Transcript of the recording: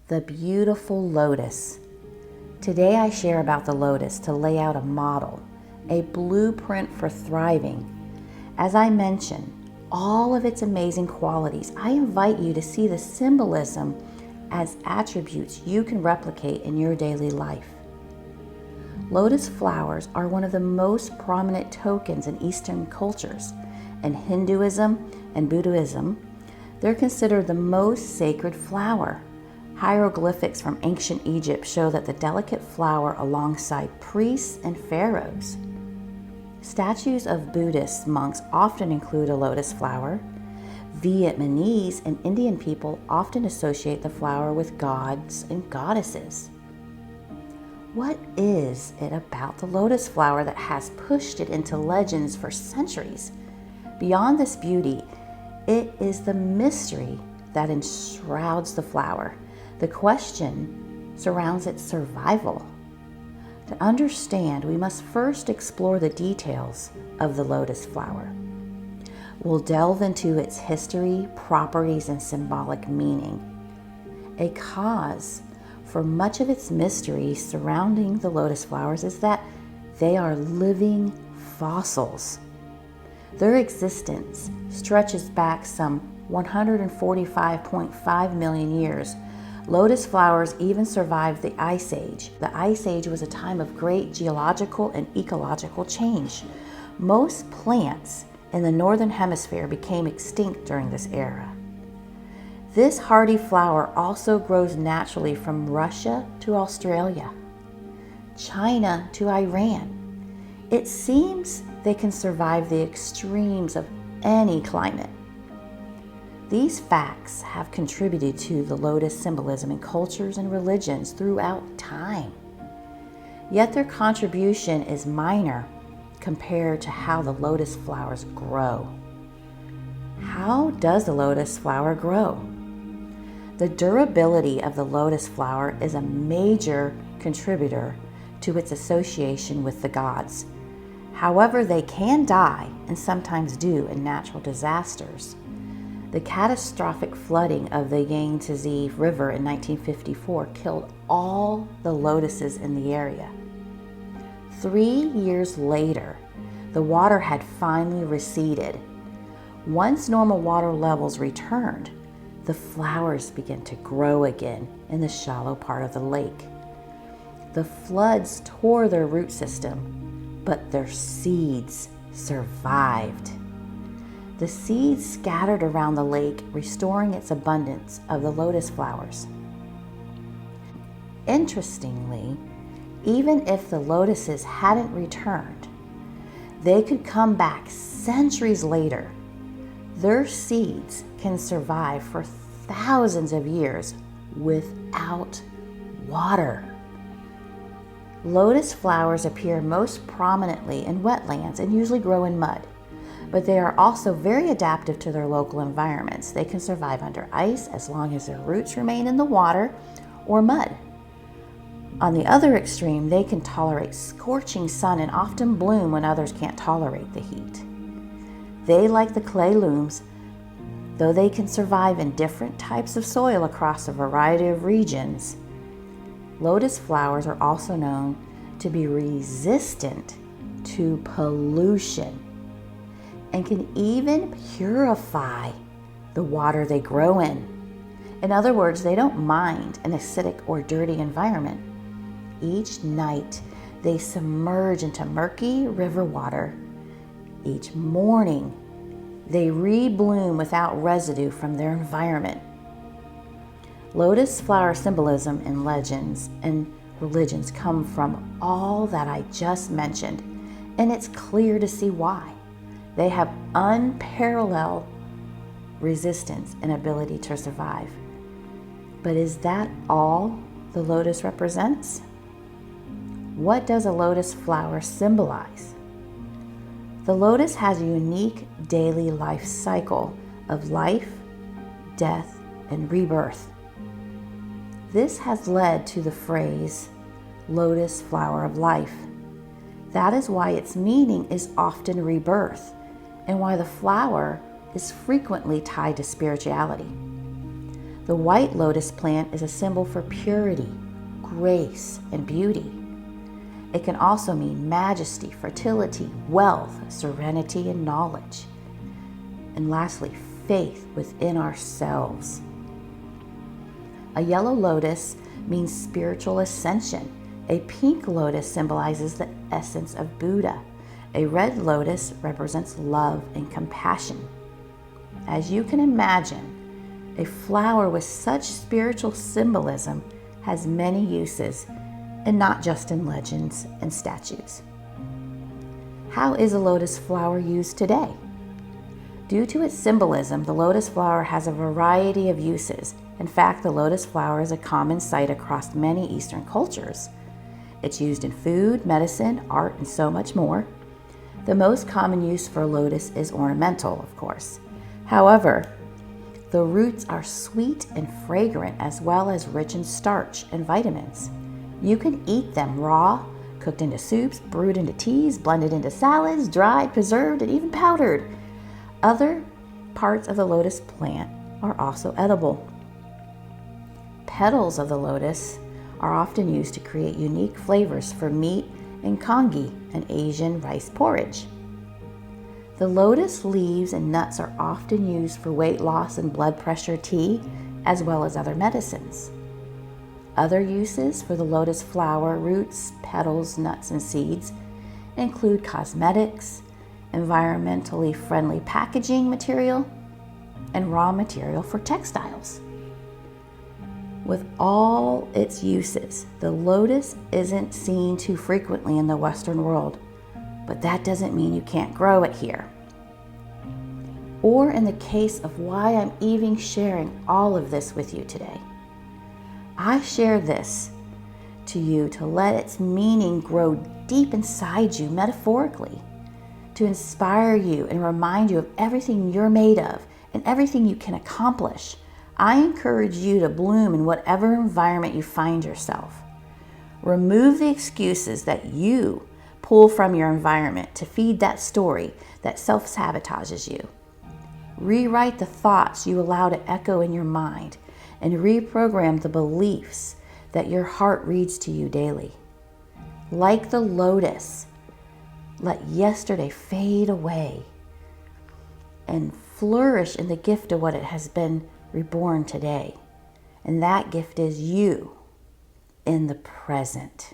the beautiful lotus. Today I share about the lotus to lay out a model, a blueprint for thriving. As I mentioned, all of its amazing qualities, I invite you to see the symbolism as attributes you can replicate in your daily life. Lotus flowers are one of the most prominent tokens in Eastern cultures. In Hinduism and Buddhism, they're considered the most sacred flower. Hieroglyphics from ancient Egypt show that the delicate flower alongside priests and pharaohs. Statues of Buddhist monks often include a lotus flower. Vietnamese and Indian people often associate the flower with gods and goddesses. What is it about the lotus flower that has pushed it into legends for centuries? Beyond this beauty, it is the mystery that enshrouds the flower. The question surrounds its survival. To understand, we must first explore the details of the lotus flower. We'll delve into its history, properties, and symbolic meaning. A cause for much of its mystery surrounding the lotus flowers is that they are living fossils. Their existence stretches back some 145.5 million years. Lotus flowers even survived the Ice Age. The Ice Age was a time of great geological and ecological change. Most plants in the northern hemisphere became extinct during this era. This hardy flower also grows naturally from Russia to Australia, China to Iran. It seems they can survive the extremes of any climate. These facts have contributed to the lotus symbolism in cultures and religions throughout time. Yet their contribution is minor compared to how the lotus flowers grow. How does the lotus flower grow? The durability of the lotus flower is a major contributor to its association with the gods. However, they can die, and sometimes do, in natural disasters. The catastrophic flooding of the Yangtze River in 1954 killed all the lotuses in the area. 3 years later, the water had finally receded. Once normal water levels returned, the flowers began to grow again in the shallow part of the lake. The floods tore their root system, but their seeds survived. The seeds scattered around the lake, restoring its abundance of the lotus flowers. Interestingly, even if the lotuses hadn't returned, they could come back centuries later. Their seeds can survive for thousands of years without water. Lotus flowers appear most prominently in wetlands and usually grow in mud, but they are also very adaptive to their local environments. They can survive under ice as long as their roots remain in the water or mud. On the other extreme, they can tolerate scorching sun and often bloom when others can't tolerate the heat. They, like the clay looms, though they can survive in different types of soil across a variety of regions, lotus flowers are also known to be resistant to pollution and can even purify the water they grow in. In other words, they don't mind an acidic or dirty environment. Each night, they submerge into murky river water. Each morning, they rebloom without residue from their environment. Lotus flower symbolism in legends and religions come from all that I just mentioned, and it's clear to see why. They have unparalleled resistance and ability to survive. But is that all the lotus represents? What does a lotus flower symbolize? The lotus has a unique daily life cycle of life, death, and rebirth. This has led to the phrase, lotus flower of life. That is why its meaning is often rebirth, and why the flower is frequently tied to spirituality. The white lotus plant is a symbol for purity, grace, and beauty. It can also mean majesty, fertility, wealth, serenity, and knowledge. And lastly, faith within ourselves. A yellow lotus means spiritual ascension. A pink lotus symbolizes the essence of Buddha. A red lotus represents love and compassion. As you can imagine, a flower with such spiritual symbolism has many uses, and not just in legends and statues. How is a lotus flower used today? Due to its symbolism, the lotus flower has a variety of uses. In fact, the lotus flower is a common sight across many Eastern cultures. It's used in food, medicine, art, and so much more. The most common use for a lotus is ornamental, of course. However, the roots are sweet and fragrant, as well as rich in starch and vitamins. You can eat them raw, cooked into soups, brewed into teas, blended into salads, dried, preserved, and even powdered. Other parts of the lotus plant are also edible. Petals of the lotus are often used to create unique flavors for meat and congee, an Asian rice porridge. The lotus leaves and nuts are often used for weight loss and blood pressure tea, as well as other medicines. Other uses for the lotus flower, roots, petals, nuts, and seeds include cosmetics, environmentally friendly packaging material, and raw material for textiles. With all its uses, the lotus isn't seen too frequently in the Western world, but that doesn't mean you can't grow it here. Or in the case of why I'm even sharing all of this with you today. I share this to you to let its meaning grow deep inside you metaphorically, to inspire you and remind you of everything you're made of and everything you can accomplish. I encourage you to bloom in whatever environment you find yourself. Remove the excuses that you pull from your environment to feed that story that self-sabotages you. Rewrite the thoughts you allow to echo in your mind and reprogram the beliefs that your heart reads to you daily. Like the lotus, let yesterday fade away and flourish in the gift of what it has been reborn today. And that gift is you in the present.